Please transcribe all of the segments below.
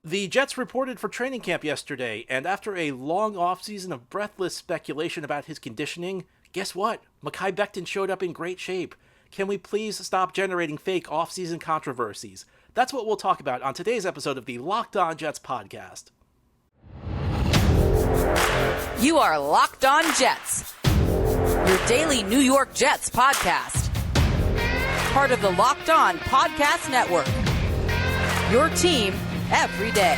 The Jets reported for training camp yesterday, and after a long offseason of breathless speculation about his conditioning, guess what? Makai Becton showed up in great shape. Can we please stop generating fake offseason controversies? That's what we'll talk about on today's episode of the Locked On Jets podcast. You are Locked On Jets, your daily New York Jets podcast. Part of the Locked On Podcast Network, your team every day.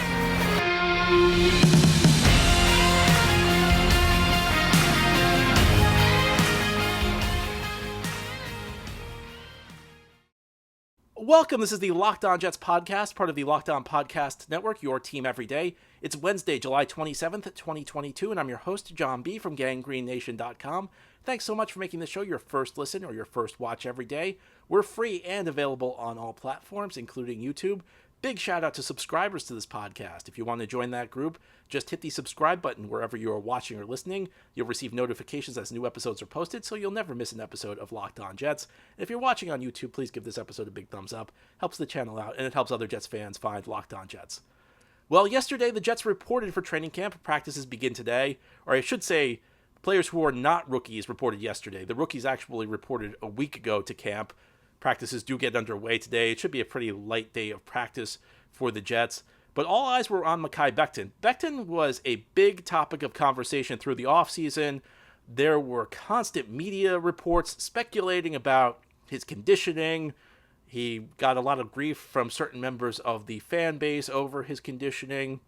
Welcome. This is the Locked On Jets podcast, part of the Locked On Podcast Network, your team every day. It's Wednesday, July 27th, 2022, and I'm your host, John B. from GanggreenNation.com. Thanks so much for making the show your first listen or your first watch every day. We're free and available on all platforms, including YouTube. Big shout out to subscribers to this podcast. If you want to join that group, just hit the subscribe button wherever you are watching or listening. You'll receive notifications as new episodes are posted, so you'll never miss an episode of Locked On Jets. And if you're watching on YouTube, please give this episode a big thumbs up. Helps the channel out, and it helps other Jets fans find Locked On Jets. Well, yesterday the Jets reported for training camp. Practices begin today, or I should say, players who are not rookies reported yesterday. The rookies actually reported a week ago to camp. Practices do get underway today. It should be a pretty light day of practice for the Jets. But all eyes were on Makai Becton. Becton was a big topic of conversation through the offseason. There were constant media reports speculating about his conditioning. He got a lot of grief from certain members of the fan base over his conditioning.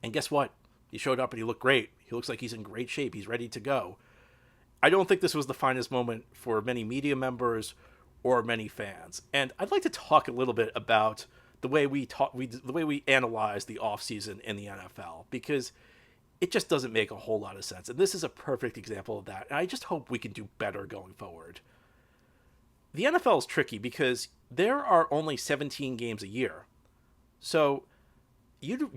And guess what? He showed up and he looked great. He looks like he's in great shape. He's ready to go. I don't think this was the finest moment for many media members or many fans. And I'd like to talk a little bit about the way we analyze the offseason in the NFL, because it just doesn't make a whole lot of sense. And this is a perfect example of that. And I just hope we can do better going forward. The NFL is tricky because there are only 17 games a year. So you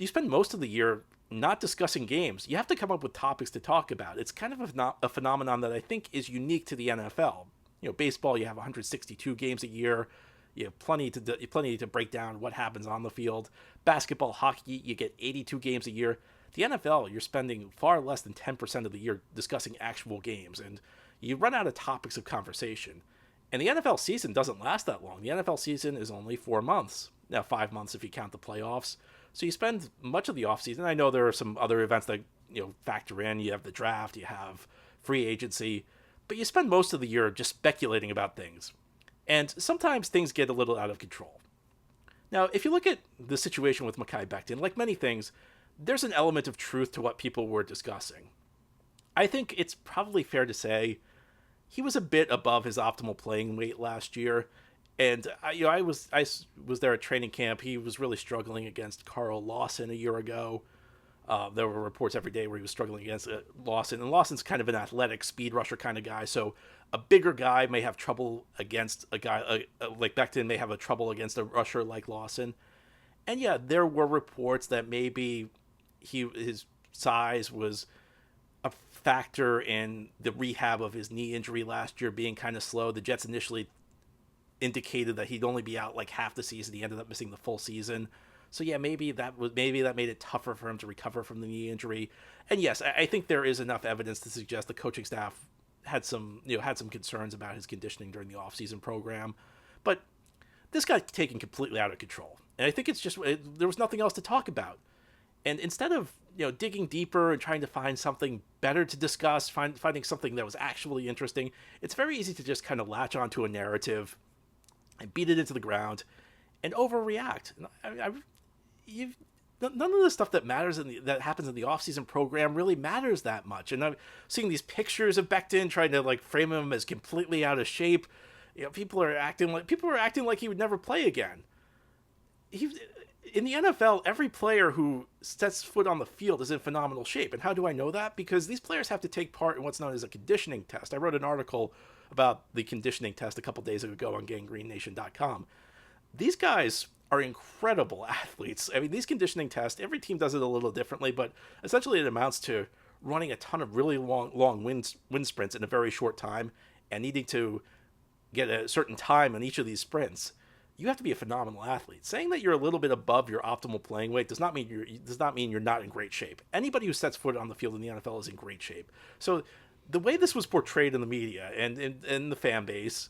spend most of the year not discussing games. You have to come up with topics to talk about. It's kind of a phenomenon that I think is unique to the NFL. Baseball, you have 162 games a year. You have plenty to break down what happens on the field. Basketball, hockey, you get 82 games a year. The NFL, you're spending far less than 10% of the year discussing actual games, and you run out of topics of conversation. And the NFL season doesn't last that long. The NFL season is only 4 months. Now, 5 months if you count the playoffs. So you spend much of the offseason. I know there are some other events that factor in. You have the draft, you have free agency. But you spend most of the year just speculating about things. And sometimes things get a little out of control. Now, if you look at the situation with Makai Becton, like many things, there's an element of truth to what people were discussing. I think it's probably fair to say he was a bit above his optimal playing weight last year. And I was there at training camp. He was really struggling against Carl Lawson a year ago. There were reports every day where he was struggling against Lawson. And Lawson's kind of an athletic speed rusher kind of guy. So a bigger guy may have trouble against a guy like Becton, may have a trouble against a rusher like Lawson. And yeah, there were reports that maybe his size was a factor in the rehab of his knee injury last year being kind of slow. The Jets initially indicated that he'd only be out like half the season. He ended up missing the full season. So yeah, maybe that made it tougher for him to recover from the knee injury. And yes, I think there is enough evidence to suggest the coaching staff had some concerns about his conditioning during the offseason program. But this got taken completely out of control. And I think there was nothing else to talk about. And instead of digging deeper and trying to find something better to discuss, finding something that was actually interesting, it's very easy to just kind of latch onto a narrative and beat it into the ground and overreact. None of the stuff that matters that happens in the offseason program really matters that much. And I'm seeing these pictures of Becton trying to frame him as completely out of shape. People are acting like he would never play again. In the NFL, every player who sets foot on the field is in phenomenal shape. And how do I know that? Because these players have to take part in what's known as a conditioning test. I wrote an article about the conditioning test a couple days ago on GanggreenNation.com. These guys are incredible athletes. I mean, these conditioning tests, every team does it a little differently, but essentially it amounts to running a ton of really long wind sprints in a very short time and needing to get a certain time on each of these sprints. you have to be a phenomenal athlete. Saying that you're a little bit above your optimal playing weight does not mean you're not in great shape. Anybody who sets foot on the field in the NFL is in great shape. So the way this was portrayed in the media and in the fan base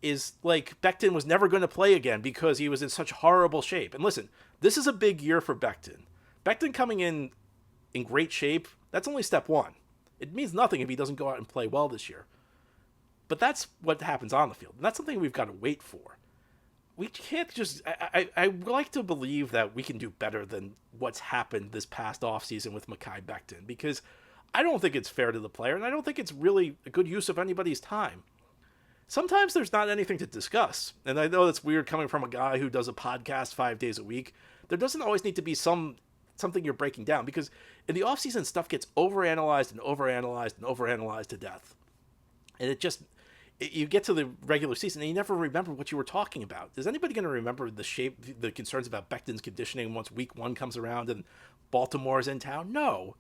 is like Becton was never going to play again because he was in such horrible shape. And listen, this is a big year for Becton. Becton coming in great shape, that's only step one. It means nothing if he doesn't go out and play well this year. But that's what happens on the field. And that's something we've got to wait for. We can't just... I like to believe that we can do better than what's happened this past offseason with Makai Becton, because I don't think it's fair to the player, and I don't think it's really a good use of anybody's time. Sometimes there's not anything to discuss, and I know that's weird coming from a guy who does a podcast 5 days a week. There doesn't always need to be something you're breaking down, because in the offseason, stuff gets overanalyzed and overanalyzed and overanalyzed to death. And you get to the regular season and you never remember what you were talking about. Is anybody going to remember the concerns about Becton's conditioning once week 1 comes around and Baltimore's in town? No.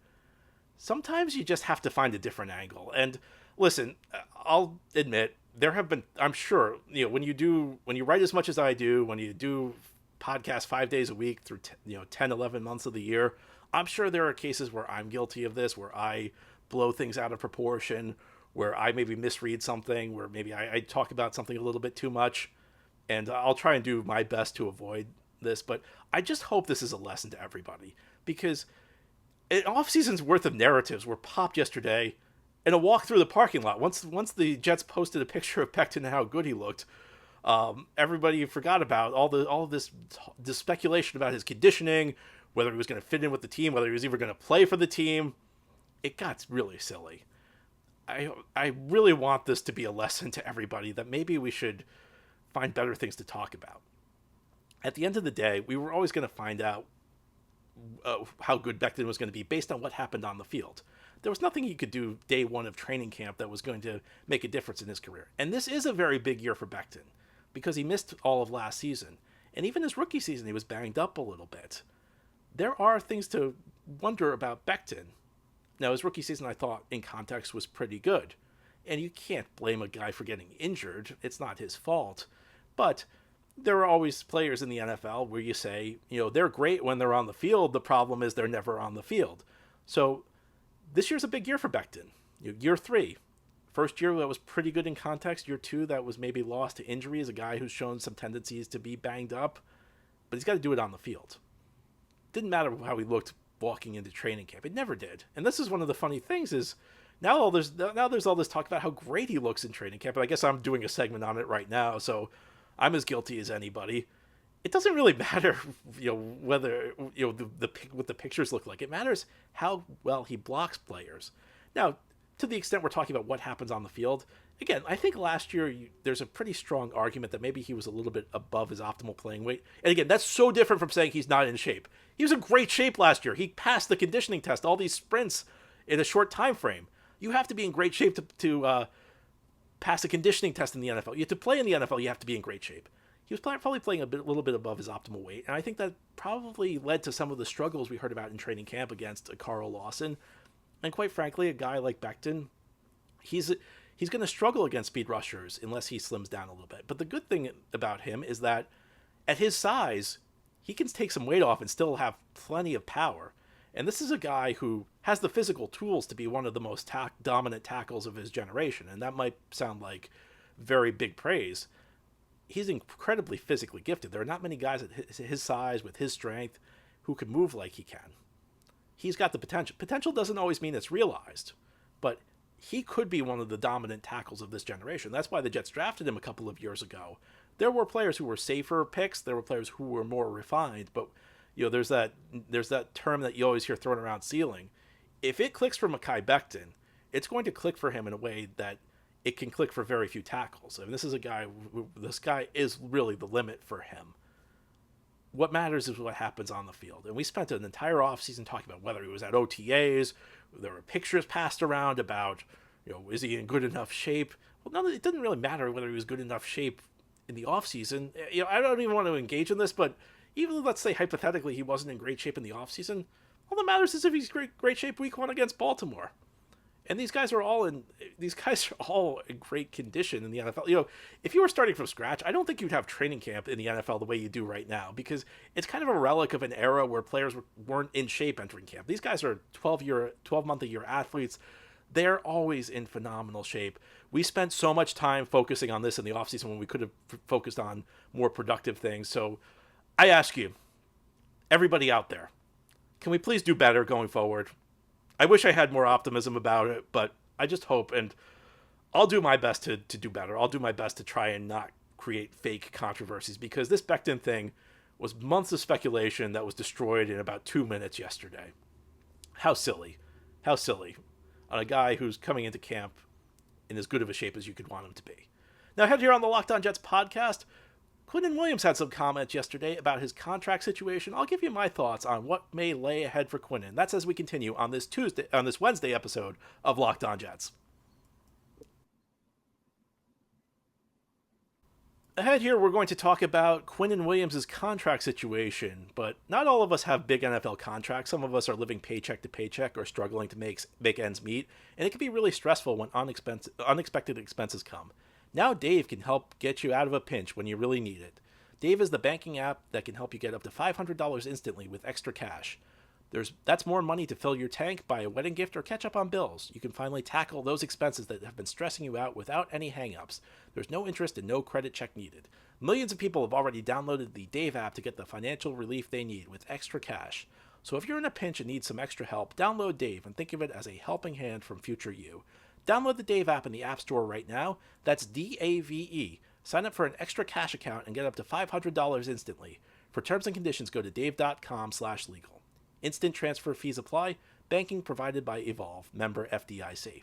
Sometimes you just have to find a different angle. And listen, I'll admit, there have been, I'm sure, when you write as much as I do, when you do podcasts 5 days a week through 10, 11 months of the year, I'm sure there are cases where I'm guilty of this, where I blow things out of proportion, where I maybe misread something, where maybe I talk about something a little bit too much, and I'll try and do my best to avoid this, but I just hope this is a lesson to everybody, because an off-season's worth of narratives were popped yesterday in a walk through the parking lot. Once the Jets posted a picture of Becton and how good he looked, everybody forgot about all of this speculation about his conditioning, whether he was going to fit in with the team, whether he was even going to play for the team. It got really silly. I really want this to be a lesson to everybody that maybe we should find better things to talk about. At the end of the day, we were always going to find out how good Becton was going to be based on what happened on the field. There was nothing he could do day 1 of training camp that was going to make a difference in his career. And this is a very big year for Becton because he missed all of last season. And even his rookie season, he was banged up a little bit. There are things to wonder about Becton. Now, his rookie season, I thought, in context, was pretty good. And you can't blame a guy for getting injured. It's not his fault. But there are always players in the NFL where you say, they're great when they're on the field. The problem is they're never on the field. So this year's a big year for Becton. Year 3. First year, that was pretty good in context. Year 2, that was maybe lost to injury, as a guy who's shown some tendencies to be banged up. But he's got to do it on the field. Didn't matter how he looked walking into training camp. It never did. And this is one of the funny things is now there's all this talk about how great he looks in training camp. And I guess I'm doing a segment on it right now, so I'm as guilty as anybody. It doesn't really matter, whether what the pictures look like. It matters how well he blocks players. Now, to the extent we're talking about what happens on the field, again, I think last year there's a pretty strong argument that maybe he was a little bit above his optimal playing weight. And again, that's so different from saying he's not in shape. He was in great shape last year. He passed the conditioning test, all these sprints in a short time frame. You have to be in great shape to pass a conditioning test in the NFL. You have to play in the NFL. You have to be in great shape. He was probably playing a little bit above his optimal weight, and I think that probably led to some of the struggles we heard about in training camp against Carl Lawson. And quite frankly, a guy like Becton, he's going to struggle against speed rushers unless he slims down a little bit. But the good thing about him is that at his size, he can take some weight off and still have plenty of power. And this is a guy who has the physical tools to be one of the most dominant tackles of his generation. And that might sound like very big praise. He's incredibly physically gifted. There are not many guys at his size with his strength who can move like he can. He's got the potential. Potential doesn't always mean it's realized, but he could be one of the dominant tackles of this generation. That's why the Jets drafted him a couple of years ago. There were players who were safer picks. There were players who were more refined, but there's that term that you always hear thrown around, ceiling. If it clicks for Makai Becton, it's going to click for him in a way that it can click for very few tackles. I mean, this guy is really the limit for him. What matters is what happens on the field. And we spent an entire offseason talking about whether he was at OTAs. There were pictures passed around about, is he in good enough shape? Well, it didn't really matter whether he was good enough shape in the offseason. I don't even want to engage in this, but even let's say hypothetically he wasn't in great shape in the offseason, all that matters is if he's great shape week 1 against Baltimore. And these guys are all in great condition in the NFL. You know, if you were starting from scratch, I don't think you'd have training camp in the NFL the way you do right now, because it's kind of a relic of an era where players weren't in shape entering camp. These guys are 12-month-a-year athletes. They're always in phenomenal shape. We spent so much time focusing on this in the offseason when we could have focused on more productive things. So I ask you, everybody out there, can we please do better going forward? I wish I had more optimism about it, but I just hope, and I'll do my best to do better. I'll do my best to try and not create fake controversies, because this Becton thing was months of speculation that was destroyed in about 2 minutes yesterday. How silly. How silly on a guy who's coming into camp in as good of a shape as you could want him to be. Now, ahead here on the Locked On Jets podcast, Quinnen Williams had some comments yesterday about his contract situation. I'll give you my thoughts on what may lay ahead for Quinnen. That's as we continue on this Wednesday episode of Locked On Jets. Ahead here, we're going to talk about Quinnen Williams' contract situation, but not all of us have big NFL contracts. Some of us are living paycheck to paycheck or struggling to make ends meet, and it can be really stressful when unexpected expenses come. Now Dave can help get you out of a pinch when you really need it. Dave is the banking app that can help you get up to $500 instantly with extra cash. That's more money to fill your tank, buy a wedding gift, or catch up on bills. You can finally tackle those expenses that have been stressing you out without any hang-ups. There's no interest and no credit check needed. Millions of people have already downloaded the Dave app to get the financial relief they need with extra cash. So if you're in a pinch and need some extra help, download Dave and think of it as a helping hand from future you. Download the Dave app in the App Store right now. That's DAVE. Sign up for an extra cash account and get up to $500 instantly. For terms and conditions, go to dave.com/legal. Instant transfer fees apply. Banking provided by Evolve. Member FDIC.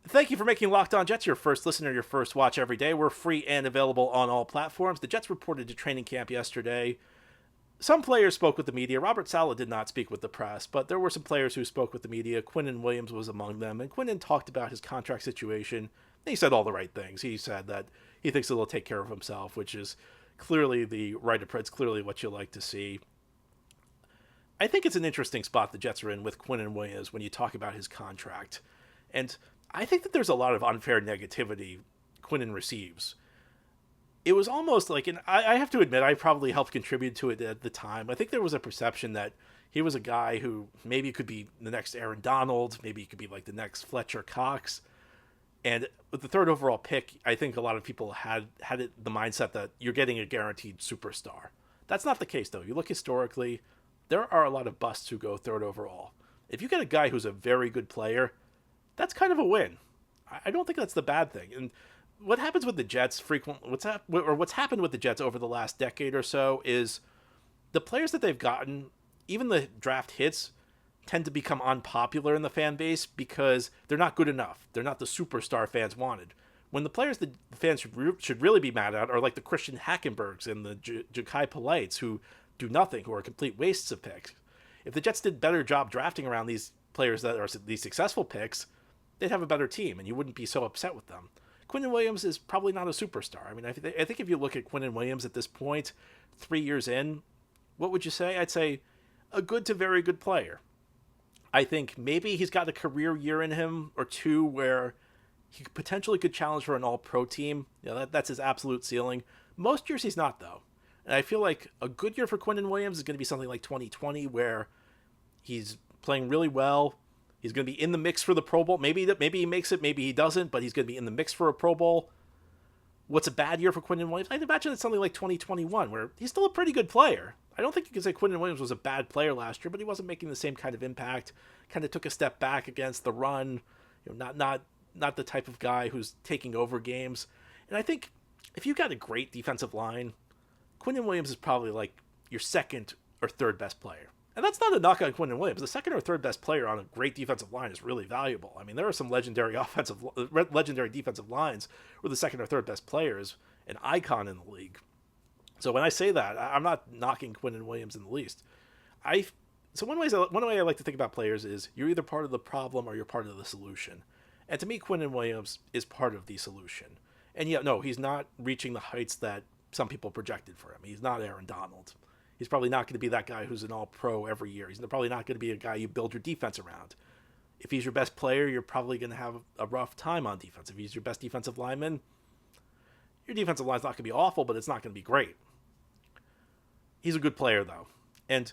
Thank you for making Locked On Jets your first listener, your first watch every day. We're free and available on all platforms. The Jets reported to training camp yesterday. Some players spoke with the media. Robert Saleh did not speak with the press, but there were some players who spoke with the media. Quinnen Williams was among them, and Quinnen talked about his contract situation. He said all the right things. He said that he thinks he'll take care of himself, which is clearly the right approach. It's clearly what you like to see. I think it's an interesting spot the Jets are in with Quinnen Williams when you talk about his contract. And I think that there's a lot of unfair negativity Quinnen receives. It was almost like, and I have to admit, I probably helped contribute to it at the time. I think there was a perception that he was a guy who maybe could be the next Aaron Donald, maybe he could be like the next Fletcher Cox. And with the third overall pick, I think a lot of people had the mindset that you're getting a guaranteed superstar. That's not the case, though. You look historically, there are a lot of busts who go third overall. If you get a guy who's a very good player, that's kind of a win. I don't think that's the bad thing. And what happens with the Jets what's happened with the Jets over the last decade or so is the players that they've gotten, even the draft hits, tend to become unpopular in the fan base because they're not good enough. They're not the superstar fans wanted. When the players the fans should really be mad at are like the Christian Hackenbergs and the Ja'Kai Polites, who do nothing, who are complete wastes of picks. If the Jets did a better job drafting around these players that are these successful picks, they'd have a better team, and you wouldn't be so upset with them. Quinnen Williams is probably not a superstar. I mean, I think if you look at Quinnen Williams at this point, 3 years in, what would you say? I'd say a good to very good player. I think maybe he's got a career year in him or two where he potentially could challenge for an all-pro team. You know, that's his absolute ceiling. Most years he's not, though. And I feel like a good year for Quinnen Williams is going to be something like 2020, where he's playing really well. He's going to be in the mix for the Pro Bowl. Maybe he makes it, maybe he doesn't, but he's going to be in the mix for a Pro Bowl. What's a bad year for Quinnen Williams? I'd imagine it's something like 2021, where he's still a pretty good player. I don't think you can say Quinnen Williams was a bad player last year, but he wasn't making the same kind of impact. Kind of took a step back against the run. You know, not the type of guy who's taking over games. And I think if you've got a great defensive line, Quinnen Williams is probably like your second or third best player. And that's not a knock on Quinnen Williams. The second or third best player on a great defensive line is really valuable. I mean, there are some legendary defensive lines where the second or third best player is an icon in the league. So when I say that, I'm not knocking Quinnen Williams in the least. So one way I like to think about players is you're either part of the problem or you're part of the solution. And to me, Quinnen Williams is part of the solution. And yet, no, he's not reaching the heights that some people projected for him. He's not Aaron Donald. He's probably not going to be that guy who's an all-pro every year. He's probably not going to be a guy you build your defense around. If he's your best player, you're probably going to have a rough time on defense. If he's your best defensive lineman, your defensive line's not going to be awful, but it's not going to be great. He's a good player, though. And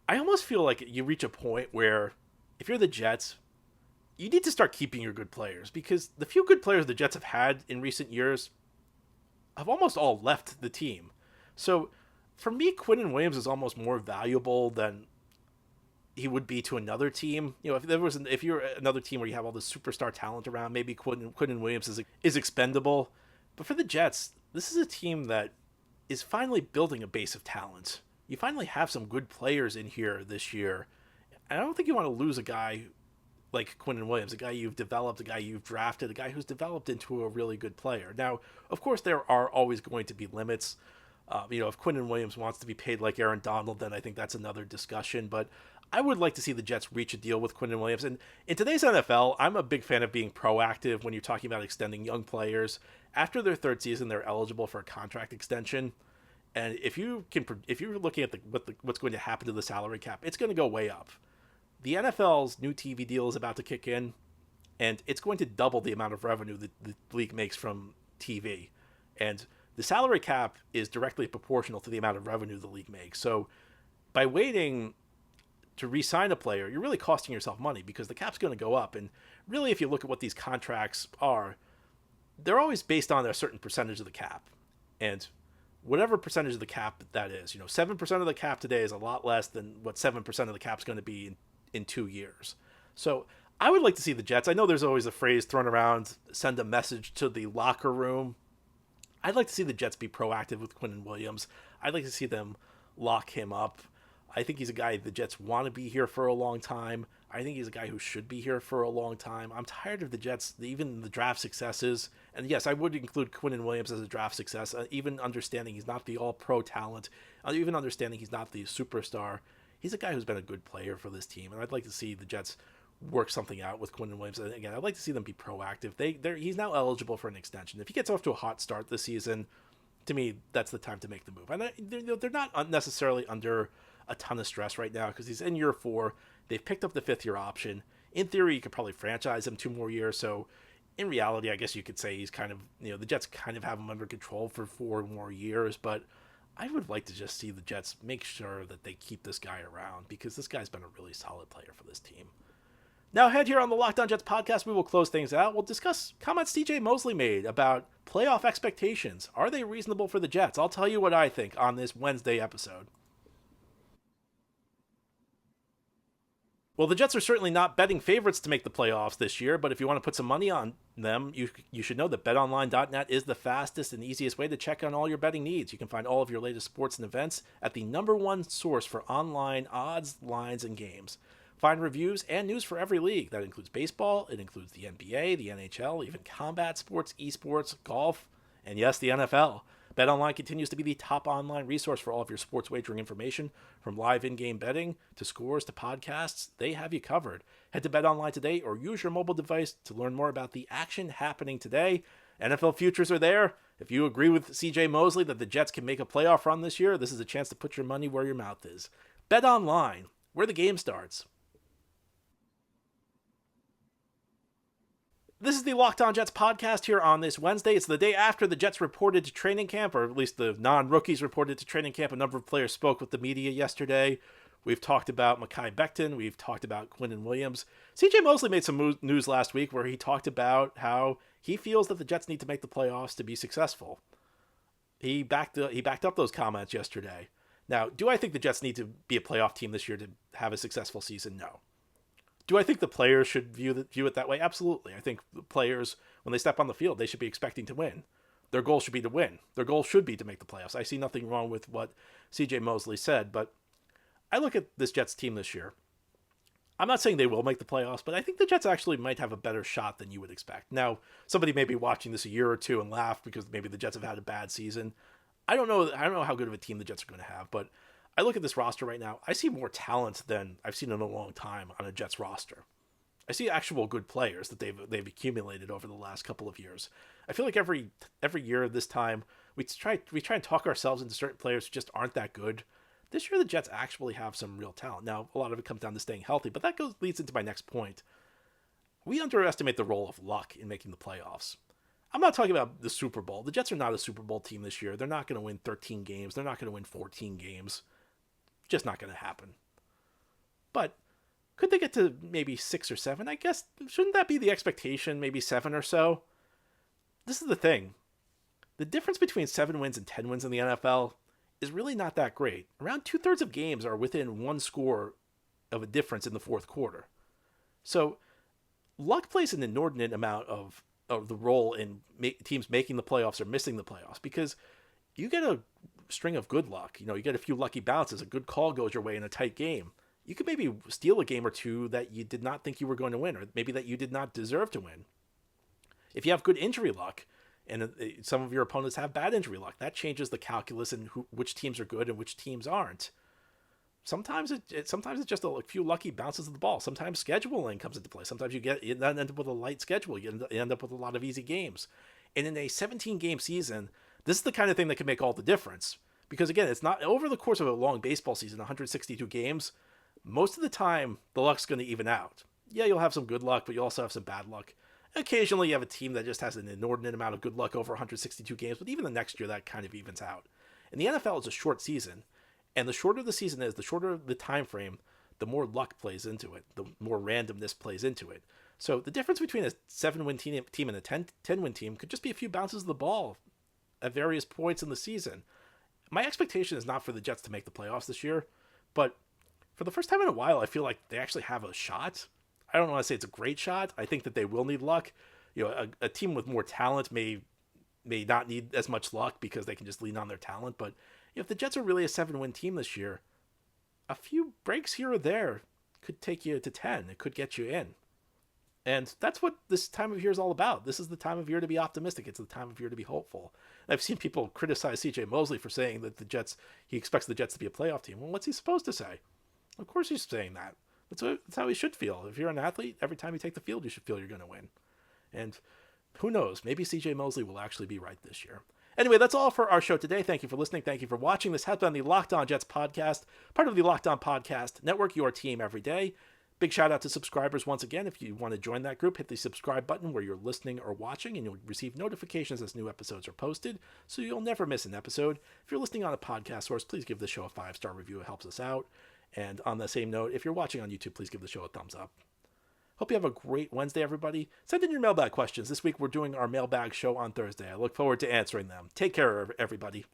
I almost feel like you reach a point where if you're the Jets, you need to start keeping your good players, because the few good players the Jets have had in recent years have almost all left the team. So for me, Quinnen Williams is almost more valuable than he would be to another team. If you're another team where you have all this superstar talent around, maybe Quinnen Williams is expendable. But for the Jets, this is a team that is finally building a base of talent. You finally have some good players in here this year. And I don't think you want to lose a guy like Quinnen Williams, a guy you've developed, a guy you've drafted, a guy who's developed into a really good player. Now, of course, there are always going to be limits. If Quinnen Williams wants to be paid like Aaron Donald, then I think that's another discussion. But I would like to see the Jets reach a deal with Quinnen Williams. And in today's NFL, I'm a big fan of being proactive when you're talking about extending young players. After their third season, they're eligible for a contract extension. And if you're looking at what's going to happen to the salary cap, it's going to go way up. The NFL's new TV deal is about to kick in, and it's going to double the amount of revenue that the league makes from TV. And the salary cap is directly proportional to the amount of revenue the league makes. So by waiting to re-sign a player, you're really costing yourself money, because the cap's going to go up. And really, if you look at what these contracts are, they're always based on a certain percentage of the cap. And whatever percentage of the cap that is, 7% of the cap today is a lot less than what 7% of the cap is going to be in 2 years. So I would like to see the Jets. I know there's always a phrase thrown around, send a message to the locker room. I'd like to see the Jets be proactive with Quinnen Williams. I'd like to see them lock him up. I think he's a guy the Jets want to be here for a long time. I think he's a guy who should be here for a long time. I'm tired of the Jets, even the draft successes. And yes, I would include Quinnen Williams as a draft success, even understanding he's not the all-pro talent, even understanding he's not the superstar. He's a guy who's been a good player for this team, and I'd like to see the Jets work something out with Quinnen Williams. And again, I'd like to see them be proactive. He's now eligible for an extension. If he gets off to a hot start this season, to me, that's the time to make the move. And they're not necessarily under a ton of stress right now, because he's in year 4. They've picked up the 5th-year option. In theory, you could probably franchise him 2 more years. So in reality, I guess you could say he's kind of, the Jets kind of have him under control for 4 more years. But I would like to just see the Jets make sure that they keep this guy around, because this guy's been a really solid player for this team. Now, ahead here on the Locked On Jets podcast, we will close things out. We'll discuss comments TJ Mosley made about playoff expectations. Are they reasonable for the Jets? I'll tell you what I think on this Wednesday episode. Well, the Jets are certainly not betting favorites to make the playoffs this year, but if you want to put some money on them, you should know that BetOnline.net is the fastest and easiest way to check on all your betting needs. You can find all of your latest sports and events at the #1 source for online odds, lines, and games. Find reviews and news for every league. That includes baseball, it includes the NBA, the NHL, even combat sports, esports, golf, and yes, the NFL. BetOnline continues to be the top online resource for all of your sports wagering information. From live in-game betting to scores to podcasts, they have you covered. Head to BetOnline today or use your mobile device to learn more about the action happening today. NFL futures are there. If you agree with CJ Mosley that the Jets can make a playoff run this year, this is a chance to put your money where your mouth is. BetOnline, where the game starts. This is the Locked On Jets podcast here on this Wednesday. It's the day after the Jets reported to training camp, or at least the non-rookies reported to training camp. A number of players spoke with the media yesterday. We've talked about Makai Becton. We've talked about Quinnen Williams. CJ Mosley made some news last week where he talked about how he feels that the Jets need to make the playoffs to be successful. He backed up those comments yesterday. Now, do I think the Jets need to be a playoff team this year to have a successful season? No. Do I think the players should view it that way? Absolutely. I think the players, when they step on the field, they should be expecting to win. Their goal should be to win. Their goal should be to make the playoffs. I see nothing wrong with what CJ Mosley said, but I look at this Jets team this year. I'm not saying they will make the playoffs, but I think the Jets actually might have a better shot than you would expect. Now, somebody may be watching this a year or two and laugh because maybe the Jets have had a bad season. I don't know how good of a team the Jets are going to have, but I look at this roster right now. I see more talent than I've seen in a long time on a Jets roster. I see actual good players that they've accumulated over the last couple of years. I feel like every year this time we try and talk ourselves into certain players who just aren't that good. This year, the Jets actually have some real talent. Now, a lot of it comes down to staying healthy, but that leads into my next point. We underestimate the role of luck in making the playoffs. I'm not talking about the Super Bowl. The Jets are not a Super Bowl team this year. They're not going to win 13 games. They're not going to win 14 games. Just not going to happen. But could they get to maybe 6 or 7? I guess, shouldn't that be the expectation? Maybe 7 or so? This is the thing. The difference between 7 wins and 10 wins in the NFL is really not that great. Around 2/3 of games are within one score of a difference in the fourth quarter. So luck plays an inordinate amount of the role in teams making the playoffs or missing the playoffs, because you get a string of good luck. You get a few lucky bounces. A good call goes your way in a tight game. You could maybe steal a game or two that you did not think you were going to win, or maybe that you did not deserve to win. If you have good injury luck, and some of your opponents have bad injury luck, that changes the calculus in which teams are good and which teams aren't. Sometimes it's just a few lucky bounces of the ball. Sometimes scheduling comes into play. Sometimes you end up with a light schedule. You end up with a lot of easy games. And in a 17-game season, this is the kind of thing that can make all the difference. Because again, it's not over the course of a long baseball season, 162 games. Most of the time, the luck's going to even out. Yeah, you'll have some good luck, but you also have some bad luck. Occasionally, you have a team that just has an inordinate amount of good luck over 162 games, but even the next year, that kind of evens out. And the NFL is a short season, and the shorter the season is, the shorter the time frame, the more luck plays into it, the more randomness plays into it. So the difference between a 7-win team and a 10-win team could just be a few bounces of the ball at various points in the season. My expectation is not for the Jets to make the playoffs this year, but for the first time in a while, I feel like they actually have a shot. I don't want to say it's a great shot. I think that they will need luck. A team with more talent may not need as much luck because they can just lean on their talent. But if the Jets are really a 7-win team this year, a few breaks here or there could take you to 10. It could get you in. And that's what this time of year is all about. This is the time of year to be optimistic. It's the time of year to be hopeful. And I've seen people criticize CJ Mosley for saying that he expects the Jets to be a playoff team. Well, what's he supposed to say? Of course he's saying that. That's how he should feel. If you're an athlete, every time you take the field, you should feel you're going to win. And who knows? Maybe CJ Mosley will actually be right this year. Anyway, that's all for our show today. Thank you for listening. Thank you for watching. This has been the Locked On Jets podcast, part of the Locked On Podcast Network, your team every day. Big shout out to subscribers once again. If you want to join that group, hit the subscribe button where you're listening or watching, and you'll receive notifications as new episodes are posted, so you'll never miss an episode. If you're listening on a podcast source, please give the show a 5-star review. It helps us out. And on the same note, if you're watching on YouTube, please give the show a thumbs up. Hope you have a great Wednesday, everybody. Send in your mailbag questions. This week, we're doing our mailbag show on Thursday. I look forward to answering them. Take care, everybody.